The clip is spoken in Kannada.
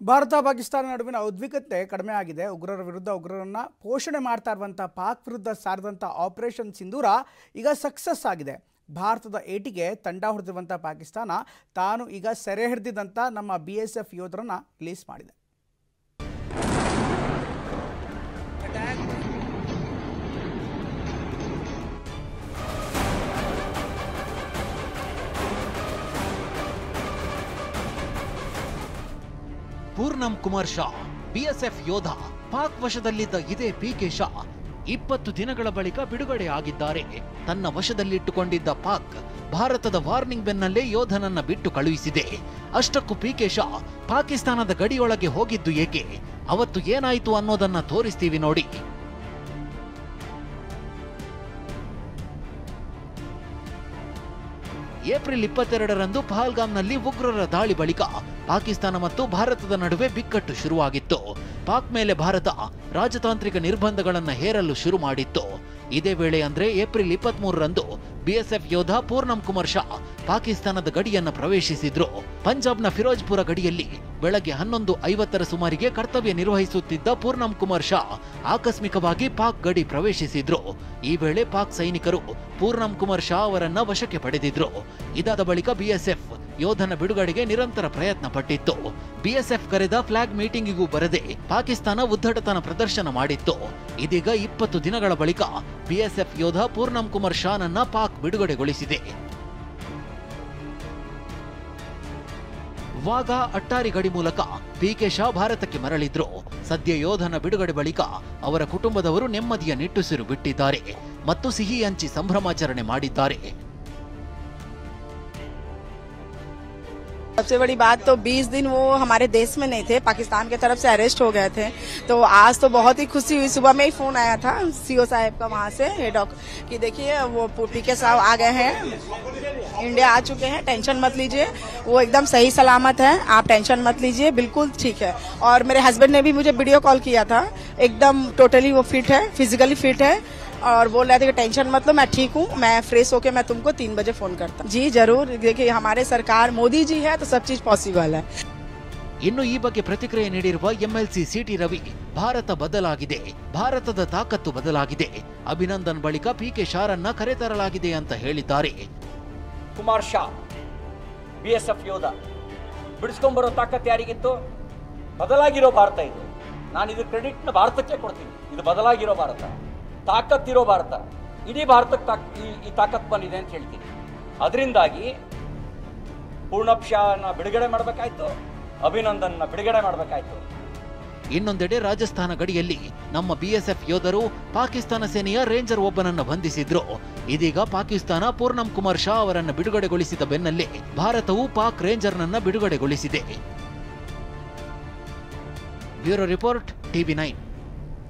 ಭಾರತ ಪಾಕಿಸ್ತಾನ ನಡುವಿನ ಉದ್ವಿಗ್ನತೆ ಕಡಿಮೆ ಆಗಿದೆ. ಉಗ್ರರ ವಿರುದ್ಧ ಉಗ್ರರನ್ನ ಪೋಷಣೆ ಮಾಡ್ತಾ ಇರುವಂಥ ಪಾಕ್ ವಿರುದ್ಧ ಸಾರಿದಂಥ ಆಪರೇಷನ್ ಸಿಂಧೂರ ಈಗ ಸಕ್ಸಸ್ ಆಗಿದೆ. ಭಾರತದ ಏಟಿಗೆ ತಂಡ ಹೊಡೆದಿರುವಂಥ ಪಾಕಿಸ್ತಾನ ತಾನು ಈಗ ಸೆರೆ ಹಿಡಿದಿದ್ದಂಥ ನಮ್ಮ BSF ಯೋಧರನ್ನ ರಿಲೀಸ್ ಮಾಡಿದೆ. ಪೂರ್ಣಂ ಕುಮಾರ್ ಶಾ BSF ಯೋಧ ಪಾಕ್ ವಶದಲ್ಲಿದ್ದ ಇದೇ PK ಶಾ 20 ದಿನಗಳ ಬಳಿಕ ಬಿಡುಗಡೆ ಆಗಿದ್ದಾರೆ. ತನ್ನ ವಶದಲ್ಲಿಟ್ಟುಕೊಂಡಿದ್ದ ಪಾಕ್ ಭಾರತದ ವಾರ್ನಿಂಗ್ ಬೆನ್ನಲ್ಲೇ ಯೋಧನನ್ನ ಬಿಟ್ಟು ಕಳುಹಿಸಿದೆ. ಅಷ್ಟಕ್ಕೂ PK ಶಾ ಪಾಕಿಸ್ತಾನದ ಗಡಿಯೊಳಗೆ ಹೋಗಿದ್ದು ಏಕೆ, ಅವತ್ತು ಏನಾಯಿತು ಅನ್ನೋದನ್ನ ತೋರಿಸ್ತೀವಿ ನೋಡಿ. ಏಪ್ರಿಲ್ 22ರಂದು ಪಹಲ್ಗಾಮ್ನಲ್ಲಿ ಉಗ್ರರ ದಾಳಿ ಬಳಿಕ ಪಾಕಿಸ್ತಾನ ಮತ್ತು ಭಾರತದ ನಡುವೆ ಬಿಕ್ಕಟ್ಟು ಶುರುವಾಗಿತ್ತು. ಪಾಕ್ ಮೇಲೆ ಭಾರತ ರಾಜತಾಂತ್ರಿಕ ನಿರ್ಬಂಧಗಳನ್ನು ಹೇರಲು ಶುರು ಮಾಡಿತ್ತು. ಇದೇ ವೇಳೆ ಅಂದ್ರೆ ಏಪ್ರಿಲ್ 23ರಂದು BSF ಯೋಧ ಪೂರ್ಣಂ ಕುಮಾರ್ ಶಾ ಪಾಕಿಸ್ತಾನದ ಗಡಿಯನ್ನು ಪ್ರವೇಶಿಸಿದ್ರು. ಪಂಜಾಬ್ನ ಫಿರೋಜ್ಪುರ ಗಡಿಯಲ್ಲಿ ಬೆಳಗ್ಗೆ 11:50ರ ಸುಮಾರಿಗೆ ಕರ್ತವ್ಯ ನಿರ್ವಹಿಸುತ್ತಿದ್ದ ಪೂರ್ಣಂ ಕುಮಾರ್ ಶಾ ಆಕಸ್ಮಿಕವಾಗಿ ಪಾಕ್ ಗಡಿ ಪ್ರವೇಶಿಸಿದ್ರು. ಈ ವೇಳೆ ಪಾಕ್ ಸೈನಿಕರು ಪೂರ್ಣಂ ಕುಮಾರ್ ಶಾ ಅವರನ್ನ ವಶಕ್ಕೆ ಪಡೆದಿದ್ರು. ಇದಾದ ಬಳಿಕ BSF ಯೋಧನ ಬಿಡುಗಡೆಗೆ ನಿರಂತರ ಪ್ರಯತ್ನ ಪಟ್ಟಿತ್ತು. BSF ಕರೆದ ಫ್ಲಾಗ್ ಮೀಟಿಂಗಿಗೂ ಬರದೆ ಪಾಕಿಸ್ತಾನ ಉದ್ದಟತನ ಪ್ರದರ್ಶನ ಮಾಡಿತ್ತು. ಇದೀಗ 20 ದಿನಗಳ ಬಳಿಕ BSF ಯೋಧ ಪೂರ್ಣಂ ಕುಮಾರ್ ಶಾನನ್ನ ಪಾಕ್ ಬಿಡುಗಡೆಗೊಳಿಸಿದೆ. ವಾಘಾ ಅಟ್ಟಾರಿ ಗಡಿ ಮೂಲಕ PK ಶಾ ಭಾರತಕ್ಕೆ ಮರಳಿದ್ರು. ಸದ್ಯ ಯೋಧನ ಬಿಡುಗಡೆ ಬಳಿಕ ಅವರ ಕುಟುಂಬದವರು ನೆಮ್ಮದಿಯ ನಿಟ್ಟುಸಿರು ಬಿಟ್ಟಿದ್ದಾರೆ ಮತ್ತು ಸಿಹಿ ಹಂಚಿ ಸಂಭ್ರಮಾಚರಣೆ ಮಾಡಿದ್ದಾರೆ. सबसे बड़ी बात तो 20 दिन वो हमारे देश में नहीं थे, पाकिस्तान की तरफ से अरेस्ट हो गए थे। तो आज तो बहुत ही खुशी हुई। सुबह में ही फोन आया था CO साहब का वहाँ से हेड ऑफ कि देखिए वो PK साहब आ गए हैं, इंडिया आ चुके हैं, टेंशन मत लीजिए, वो एकदम सही सलामत है, आप टेंशन मत लीजिए, बिल्कुल ठीक है। और मेरे हस्बैंड ने भी मुझे वीडियो कॉल किया था, एकदम टोटली वो फिट है, फिजिकली फिट है और बोल रहे थे कि टेंशन मत लो, मैं ठीक हूँ, मैं फ्रेश होके मैं तुमको 3 बजे फोन करता हूँ। जी जरूर, देखिए हमारे सरकार मोदी जी है तो सब चीज पॉसिबल है। ಇನ್ನು ಈ ಬಗ್ಗೆ ಪ್ರತಿಕ್ರಿಯೆ ನೀಡಿರುವ MLC CT ರವಿ, ಭಾರತ ಬದಲಾಗಿದೆ, ಭಾರತದ ತಾಕತ್ತು ಬದಲಾಗಿದೆ, ಅಭಿನಂದನ್ ಬಳಿಕ PK ಶಾರನ್ನ ಕರೆತರಲಾಗಿದೆ ಅಂತ ಹೇಳಿದ್ದಾರೆ. ಕುಮಾರ್ ಶಾ BSF ಯೋಧ ಬಿಡಿಸ್ಕೊಂಡ್ಬರೋ ತಾಕತ್ತು ಯಾರಿಗಿತ್ತು? ಬದಲಾಗಿರೋ ಭಾರತ ಇದು. ನಾನು ಇದು ಕ್ರೆಡಿಟ್ನ ಭಾರತಕ್ಕೆ ಕೊಡ್ತೀನಿ. ಇದು ಬದಲಾಗಿರೋ ಭಾರತ, ತಾಕತ್ತಿರೋ ಭಾರತ, ಇಡೀ ಭಾರತಕ್ಕೆ ಈ ತಾಕತ್ತು ಬಂದಿದೆ ಅಂತ ಹೇಳ್ತೀನಿ. ಅದರಿಂದಾಗಿ ಪೂರ್ಣಂ ಶಾನ ಬಿಡುಗಡೆ ಮಾಡಬೇಕಾಯ್ತು, ಅಭಿನಂದನ್ನ ಬಿಡುಗಡೆ ಮಾಡಬೇಕಾಯ್ತು. ಇನ್ನೊಂದೆಡೆ ರಾಜಸ್ಥಾನ ಗಡಿಯಲ್ಲಿ ನಮ್ಮ BSF ಯೋಧರು ಪಾಕಿಸ್ತಾನ ಸೇನೆಯ ರೇಂಜರ್ ಒಬ್ಬನನ್ನ ಬಂಧಿಸಿದ್ರು. ಇದೀಗ ಪಾಕಿಸ್ತಾನ ಪೂರ್ಣಂ ಕುಮಾರ್ ಶಾ ಅವರನ್ನ ಬಿಡುಗಡೆಗೊಳಿಸಿದ ಬೆನ್ನಲ್ಲೇ ಭಾರತವು ಪಾಕ್ ರೇಂಜರ್ನನ್ನ ಬಿಡುಗಡೆಗೊಳಿಸಿದೆ. Bureau report TV9.